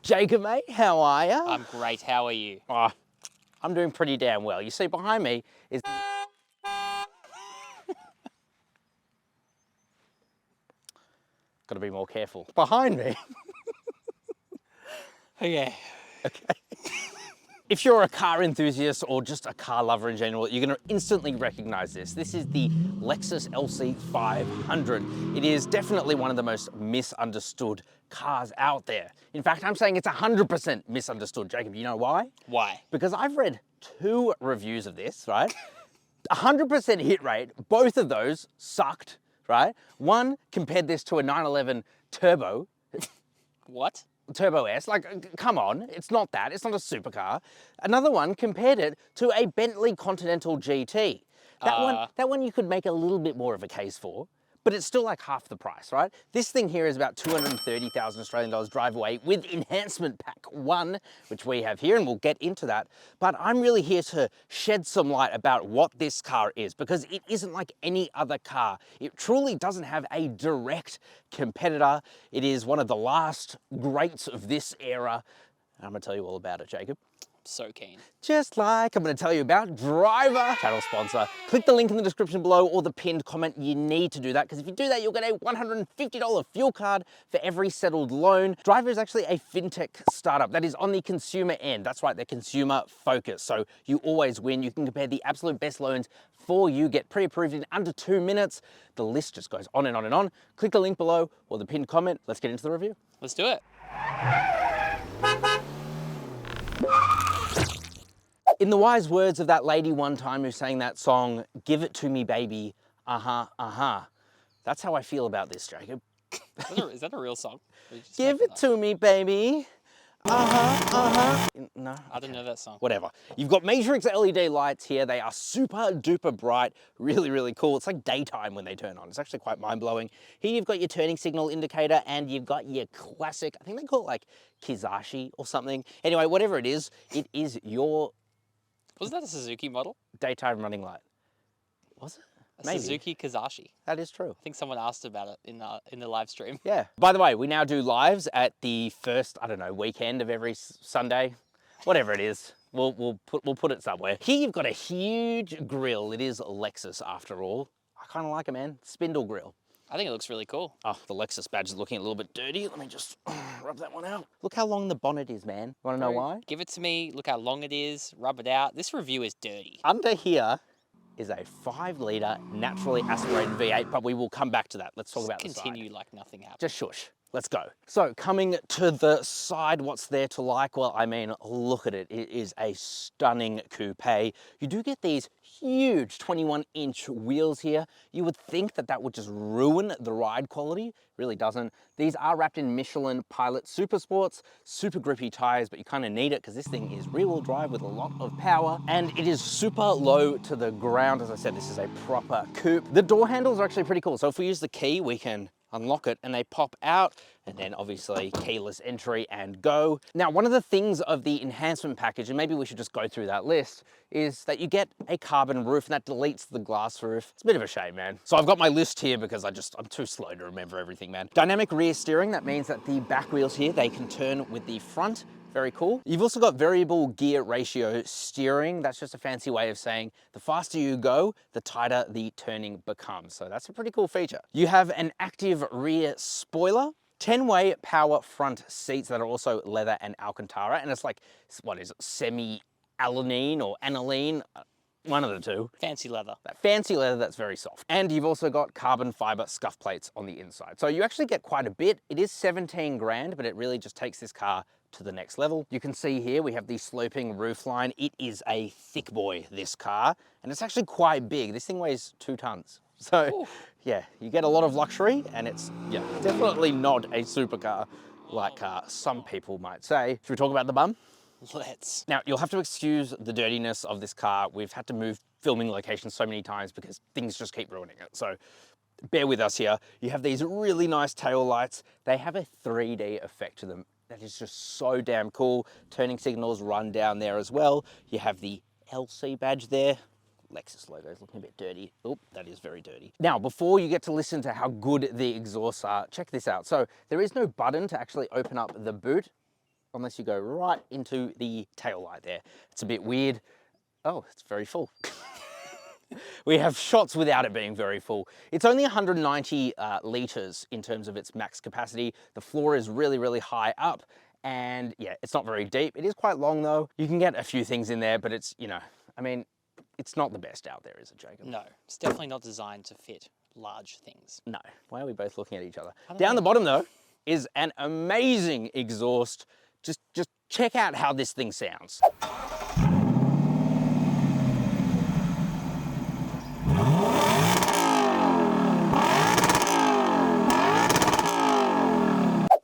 Jacob, mate, how are ya? I'm great, how are you? Oh, I'm doing pretty damn well. You see, behind me is... Gotta be more careful. Behind me. Okay. Okay. If you're a car enthusiast or just a car lover in general, you're gonna instantly recognize this. This is the Lexus LC500. It is definitely one of the most misunderstood cars out there. In fact, I'm saying it's 100% misunderstood. Jacob, you know why? Why? Because I've read 2 reviews of this, right? 100% hit rate, both of those sucked, right? One compared this to a 911 Turbo. What? Turbo S, like, come on, it's not that, it's not a supercar. Another one compared it to a Bentley Continental GT. That one you could make a little bit more of a case for, but it's still like half the price, right? This thing here is about 230,000 Australian dollars drive away with enhancement pack 1, which we have here, and we'll get into that. But I'm really here to shed some light about what this car is, because it isn't like any other car. It truly doesn't have a direct competitor. It is one of the last greats of this era. I'm gonna tell you all about it, Jacob. So keen. Just like I'm going to tell you about Driva, channel sponsor. Click the link in the description below or the pinned comment. You need to do that, because if you do that, you'll get a $150 fuel card for every settled loan. Driva is actually a fintech startup that is on the consumer end. That's right, they're consumer focused. So you always win. You can compare the absolute best loans for you, get pre-approved in under 2 minutes. The list just goes on and on and on. Click the link below or the pinned comment. Let's get into the review. Let's do it. In the wise words of that lady one time who sang that song, "Give it to me, baby, uh-huh, uh-huh." That's how I feel about this, Jacob. Is that a real song? Give it to me, baby, uh-huh, uh-huh. No? I didn't know that song. Whatever. You've got Matrix LED lights here. They are super duper bright, really, really cool. It's like daytime when they turn on. It's actually quite mind-blowing. Here you've got your turning signal indicator, and you've got your classic, I think they call it like Kizashi or something. Anyway, whatever it is your Wasn't that a Suzuki model? daytime running light. Was it? Maybe. Suzuki Kizashi. That is true. I think someone asked about it in the live stream. Yeah. By the way, we now do lives at the first, I don't know, weekend of every Sunday, whatever it is. We'll put it somewhere. Here you've got a huge grill. It is Lexus after all. I kind of like it, man. Spindle grill. I think it looks really cool. Oh, the Lexus badge is looking a little bit dirty. Let me just rub that one out. Look how long the bonnet is, man. You want to know why? Give it to me. Look how long it is. Rub it out. This review is dirty. Under here is a 5-litre naturally aspirated V8, but we will come back to that. Let's talk about the side. Continue like nothing happened. Just shush. Let's go. So coming to the side, what's there to like? Well, I mean, look at it. It is a stunning coupe. You do get these huge 21-inch wheels here. You would think that that would just ruin the ride quality. Really doesn't. These are wrapped in Michelin Pilot Super Sports, super grippy tires, but you kind of need it because this thing is rear-wheel drive with a lot of power, and it is super low to the ground. As I said, this is a proper coupe. The door handles are actually pretty cool. So if we use the key, we can unlock it and they pop out, and then obviously keyless entry and go. Now, one of the things of the enhancement package, and maybe we should just go through that list, is that you get a carbon roof, and that deletes the glass roof. It's a bit of a shame, man. So I've got my list here because I'm too slow to remember everything, man. Dynamic rear steering, that means that the back wheels here, they can turn with the front. Very cool. You've also got variable gear ratio steering. That's just a fancy way of saying the faster you go, the tighter the turning becomes. So that's a pretty cool feature. You have an active rear spoiler, 10-way power front seats that are also leather and Alcantara. And it's like, what is it, semi-alanine or aniline? One of the two. Fancy leather. That fancy leather that's very soft. And you've also got carbon fiber scuff plates on the inside. So you actually get quite a bit. It is 17 grand, but it really just takes this car to the next level. You can see here we have the sloping roofline. It is a thick boy, this car, and it's actually quite big. This thing weighs 2 tons. So oof. Yeah, you get a lot of luxury, and it's definitely not a supercar like some people might say. Should we talk about the bum? Let's. Now, you'll have to excuse the dirtiness of this car. We've had to move filming locations so many times because things just keep ruining it. So bear with us here. You have these really nice tail lights. They have a 3D effect to them. That is just so damn cool. Turning signals run down there as well. You have the LC badge there. Lexus logo is looking a bit dirty. Oh, that is very dirty. Now, before you get to listen to how good the exhausts are, check this out. So there is no button to actually open up the boot. unless you go right into the tail light there. It's a bit weird. Oh, it's very full. We have shots without it being very full. It's only 190 litres in terms of its max capacity. The floor is really, really high up, and yeah, it's not very deep. It is quite long though. You can get a few things in there, but it's, you know, I mean, it's not the best out there, is it, Jacob? No, it's definitely not designed to fit large things. No. Why are we both looking at each other? don't Down know. the bottom though is an amazing exhaust. Just check out how this thing sounds.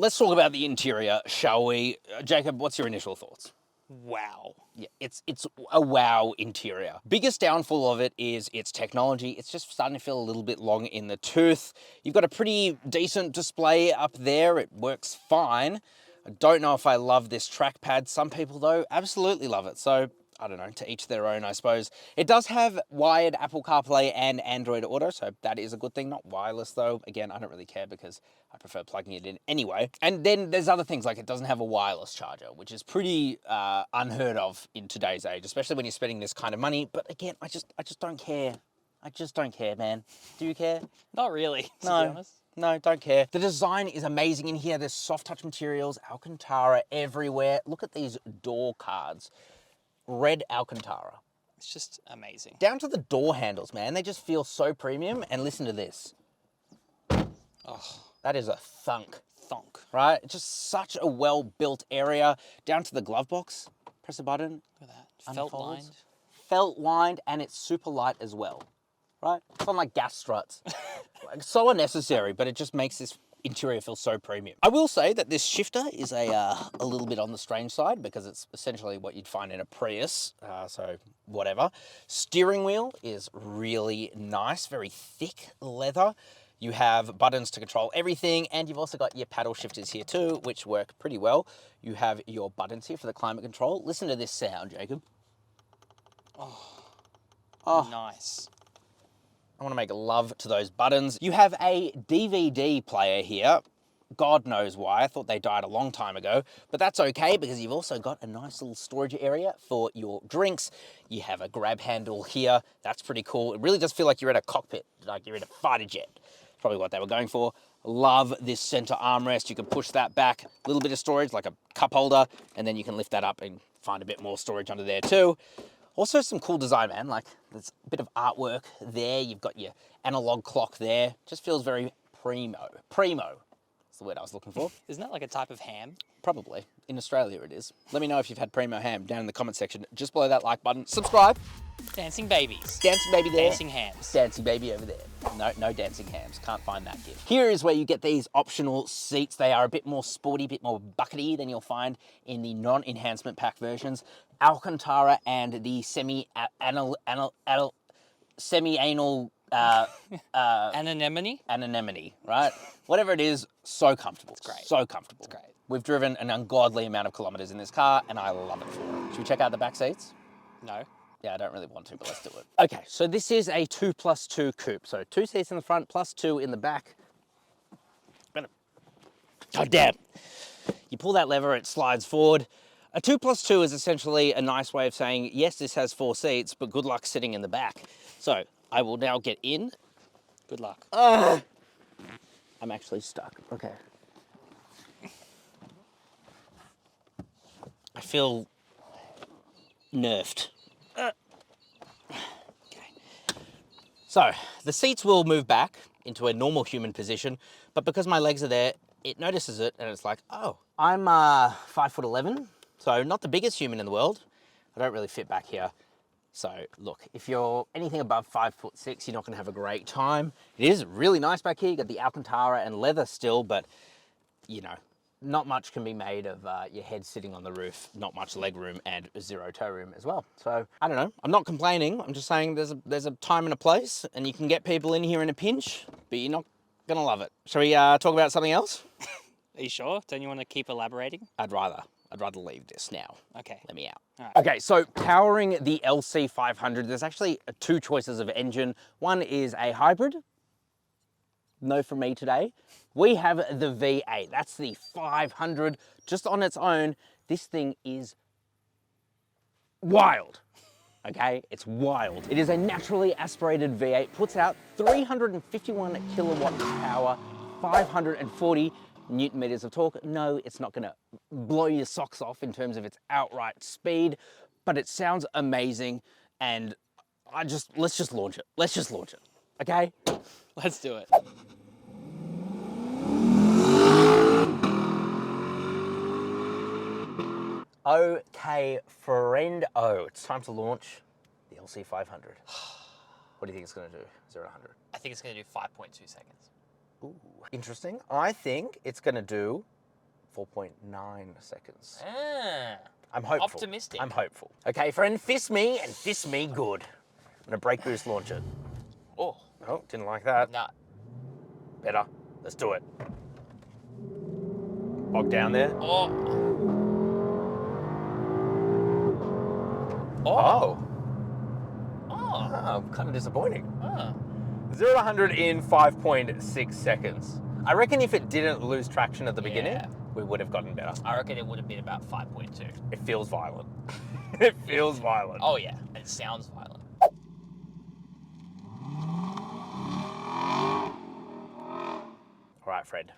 Let's talk about the interior, shall we? Jacob, what's your initial thoughts? Wow. Yeah, it's a wow interior. Biggest downfall of it is its technology. It's just starting to feel a little bit long in the tooth. You've got a pretty decent display up there. It works fine. I don't know if I love this trackpad. Some people though absolutely love it. So I don't know, to each their own, I suppose. It does have wired Apple CarPlay and Android Auto, so that is a good thing. Not wireless though. Again, I don't really care because I prefer plugging it in anyway. And then there's other things like it doesn't have a wireless charger, which is pretty unheard of in today's age, especially when you're spending this kind of money. But again, I just don't care. I just don't care, man. Do you care? Not really, to be No. honest. No, don't care. The design is amazing in here. There's soft touch materials, Alcantara everywhere. Look at these door cards. Red Alcantara. It's just amazing. Down to the door handles, man. They just feel so premium. And listen to this. Oh, That is a thunk, thonk. right? It's just such a well-built area. Down to the glove box. Press a button. Look at that. Felt unfolds. lined. Felt lined, and it's super light as well, right? It's on like gas struts. Like, so unnecessary, but it just makes this interior feel so premium. I will say that this shifter is a little bit on the strange side because it's essentially what you'd find in a Prius, so whatever. Steering wheel is really nice, very thick leather. You have buttons to control everything, and you've also got your paddle shifters here too, which work pretty well. You have your buttons here for the climate control. Listen to this sound, Jacob. Oh. Nice. I want to make love to those buttons. You have a DVD player here. God knows why. I thought they died a long time ago, but that's okay because you've also got a nice little storage area for your drinks. You have a grab handle here. That's pretty cool. It really does feel like you're in a cockpit, like you're in a fighter jet. Probably what they were going for. Love this center armrest. You can push that back, a little bit of storage, like a cup holder, and then you can lift that up and find a bit more storage under there too. Also some cool design, man. Like there's a bit of artwork there. You've got your analog clock there. Just feels very primo. Primo is the word I was looking for. Isn't that like a type of ham? Probably. In Australia it is. Let me know if you've had primo ham down in the comment section. Just below that like button. Subscribe. Dancing babies. Dancing baby there. Dancing hams. Dancing baby over there. No dancing hams. Can't find that gift. Here is where you get these optional seats. They are a bit more sporty, a bit more buckety than you'll find in the non-enhancement pack versions. Alcantara and the semi-anal Anemone, right? Whatever it is, so comfortable. It's great. So comfortable. It's great. We've driven an ungodly amount of kilometers in this car, and I love it for it. Should we check out the back seats? No. Yeah, I don't really want to, but let's do it. Okay, so this is a 2+2 coupe. So 2 seats in the front, plus 2 in the back. God damn. You pull that lever, it slides forward. A 2+2 is essentially a nice way of saying, yes, this has 4 seats, but good luck sitting in the back. So I will now get in. Good luck. I'm actually stuck. Okay. I feel nerfed. Okay. So the seats will move back into a normal human position, but because my legs are there, it notices it and it's like, oh, I'm 5'11", so not the biggest human in the world. I don't really fit back here. So look, if you're anything above 5'6", you're not gonna have a great time. It is really nice back here. You got the Alcantara and leather still, but you know, not much can be made of your head sitting on the roof, not much leg room and 0 toe room as well. So I don't know, I'm not complaining. I'm just saying there's a time and a place and you can get people in here in a pinch, but you're not gonna love it. Shall we talk about something else? Are you sure? Don't you want to keep elaborating? I'd rather leave this now. Okay. Let me out. All right. Okay, so powering the LC500, there's actually 2 choices of engine. One is a hybrid, no from me today. We have the V8. That's the 500. Just on its own, this thing is wild. Okay, it's wild. It is a naturally aspirated V8, puts out 351 kilowatts of power, 540 Newton meters of torque. No, it's not gonna blow your socks off in terms of its outright speed, but it sounds amazing, and let's just launch it. Let's just launch it, okay? Let's do it. Okay, friend. Oh, it's time to launch the LC500. What do you think it's gonna do, 0 to 100? I think it's going to do 5.2 seconds. Ooh, interesting. I think it's gonna do 4.9 seconds. Ah, I'm hopeful. optimistic. I'm hopeful. Okay, friend, fist me and fist me good. I'm gonna brake boost launch it. Oh, Oh, didn't like that. nah. Better. Let's do it. Bog down there. Oh. Oh. Oh. Oh, kind of disappointing. Oh. 0 to 100 in 5.6 seconds. I reckon if it didn't lose traction at the beginning, Yeah. we would have gotten better. I reckon it would have been about 5.2. It feels violent. It feels violent. Oh yeah, it sounds violent. All right, Fred.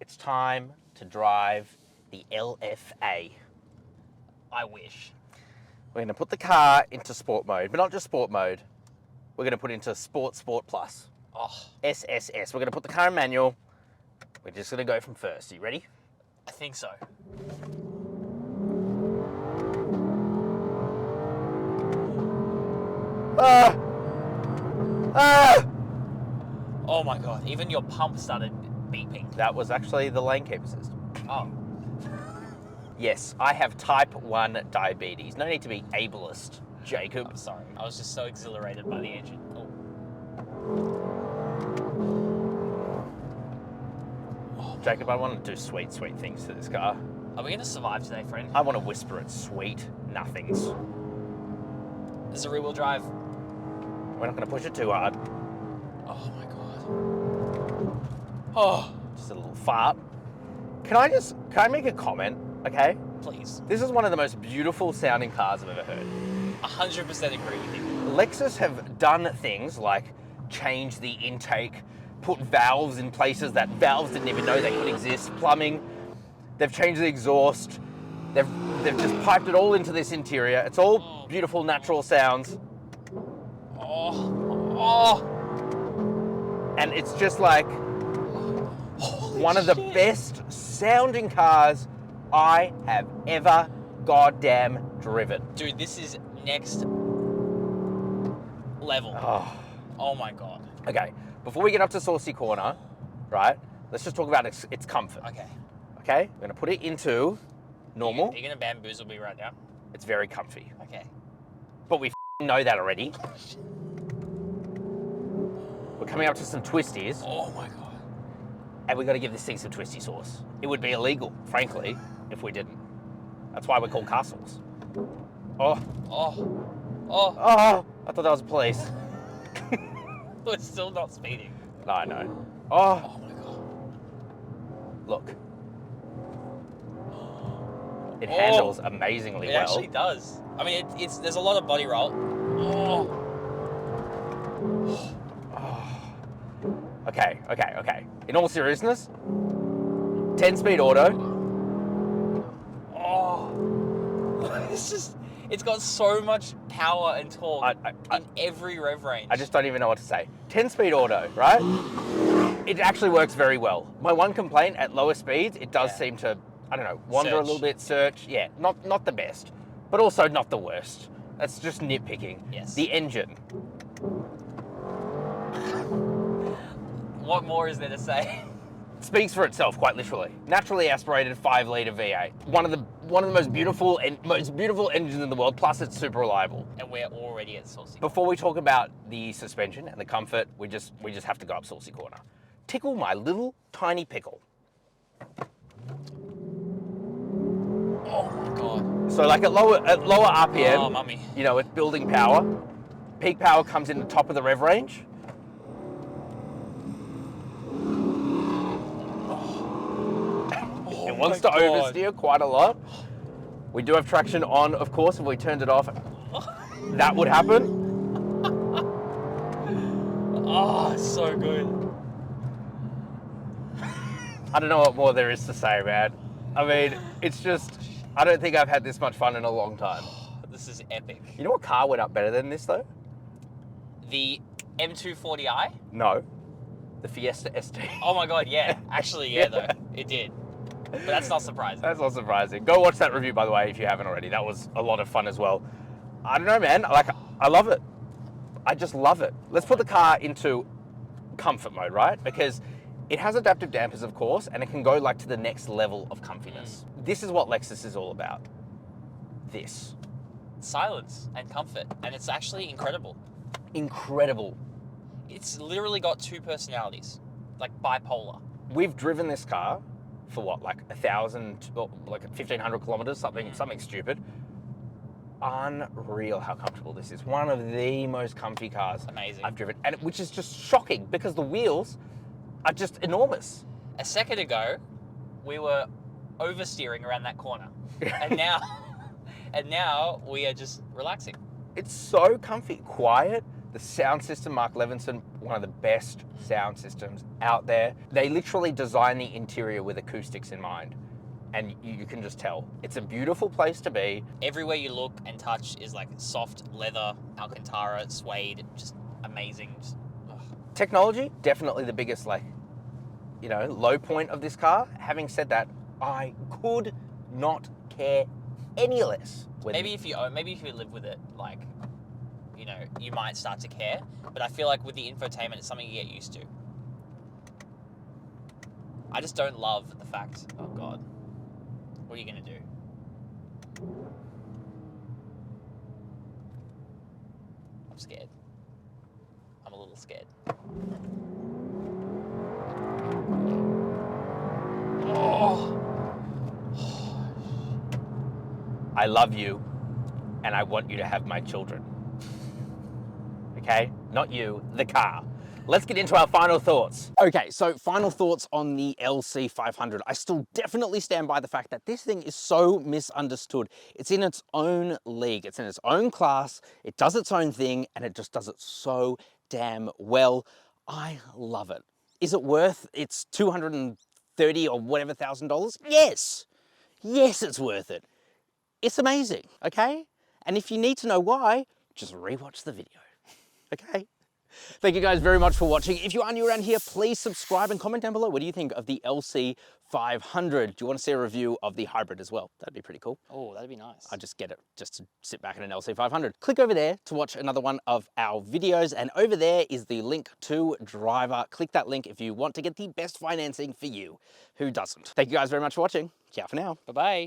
It's time to drive the LFA. I wish. We're going to put the car into sport mode, but not just sport mode. We're going to put it into Sport Plus. Oh, SSS. We're going to put the car in manual. We're just going to go from first. Are you ready? I think so. Ah! Ah! Oh my god, even your pump started beeping. That was actually the lane keep assist. Oh, Yes, I have type 1 diabetes. No need to be ableist, Jacob. I'm sorry. I was just so exhilarated by the engine. Oh. Jacob, I want to do sweet, sweet things to this car. Are we going to survive today, friend? I want to whisper it sweet nothings. This is a rear-wheel drive. We're not going to push it too hard. Oh my god. Oh, Just a little fart. Can I make a comment, okay? please. This is one of the most beautiful sounding cars I've ever heard. 100% agree with you. Lexus have done things like change the intake, put valves in places that valves didn't even know they could exist, plumbing. They've changed the exhaust. They've just piped it all into this interior. It's all beautiful, natural sounds. Oh. And it's just like one of the best sounding cars I have ever goddamn driven. Dude, this is next level. Oh my god. Okay, before we get up to Saucy Corner, right, let's just talk about its comfort. Okay. Okay, I'm gonna put it into normal. Are you gonna bamboozle me right now? It's very comfy. Okay. But we know that already. We're coming up to some twisties, Oh my god. and we gotta give this thing some twisty sauce. It would be illegal, frankly, if we didn't. That's why we're called CarSauce. Oh, Oh. Oh. oh, I thought that was police. We're still not speeding. No, I know. Oh, Oh my god. look. It Oh. handles amazingly It well. actually does. I mean, it's there's a lot of body roll. Oh. Okay. In all seriousness, 10-speed auto. Oh. It's got so much power and torque in every rev range. I just don't even know what to say. 10-speed auto, right? It actually works very well. My one complaint at lower speeds, it does seem to, I don't know, wander a Surge. little bit, search. Yeah, not the best, but also not the worst. That's just nitpicking. Yes. The engine. What more is there to say? Speaks for itself, quite literally. Naturally aspirated 5-liter V8. One of the most beautiful engines in the world. Plus, it's super reliable. And we're already at Saucy. Before we talk about the suspension and the comfort, we just have to go up Saucy Corner. Tickle my little tiny pickle. Oh my god. So, like at lower RPM, Oh, mummy. you know, it's building power. Peak power comes in the top of the rev range. wants to oversteer quite a lot. We do have traction on, of course. If we turned it off, that would happen. Oh, so good. I don't know what more there is to say, man. I mean, it's just, I don't think I've had this much fun in a long time. This is epic. You know what car went up better than this, though? The M240i? No. The Fiesta ST. Oh my God, yeah. Actually, yeah, though. It did. But that's not surprising. That's not surprising. Go watch that review, by the way, if you haven't already. That was a lot of fun as well. I don't know, man. Like, I love it. I just love it. Let's put the car into comfort mode, right? Because it has adaptive dampers, of course, and it can go like to the next level of comfiness. This is what Lexus is all about. This. Silence and comfort. And it's actually incredible. Incredible. It's literally got two personalities. Like bipolar. We've driven this car for what, like 1,000, or like 1,500 kilometers, something stupid. Unreal how comfortable this is. One of the most comfy cars Amazing. I've driven, and which is just shocking because the wheels are just enormous. A second ago, we were oversteering around that corner, and now we are just relaxing. It's so comfy, quiet. The sound system, Mark Levinson, one of the best sound systems out there. They literally design the interior with acoustics in mind, and you can just tell. It's a beautiful place to be. Everywhere you look and touch is like soft leather, Alcantara, suede, just amazing. Just, Technology, definitely the biggest, like, you know, low point of this car. Having said that, I could not care any less. maybe if you live with it, like, you know, you might start to care. But I feel like with the infotainment, it's something you get used to. I just don't love the fact. Oh God, what are you gonna do? I'm scared. I'm a little scared. Oh. I love you, and I want you to have my children. Okay? Not you, the car. Let's get into our final thoughts. Okay, so final thoughts on the LC500. I still definitely stand by the fact that this thing is so misunderstood. It's in its own league. It's in its own class. It does its own thing, and it just does it so damn well. I love it. Is it worth its $230 or whatever $1,000? Yes. Yes, it's worth it. It's amazing, okay? And if you need to know why, just rewatch the video, okay? Thank you guys very much for watching. If you are new around here, please subscribe and comment down below. What do you think of the LC500? Do you want to see a review of the hybrid as well? That'd be pretty cool. Oh, that'd be nice. I just get it just to sit back in an LC500. Click over there to watch another one of our videos. And over there is the link to Driva. Click that link if you want to get the best financing for you. Who doesn't? Thank you guys very much for watching. Ciao for now. Bye-bye.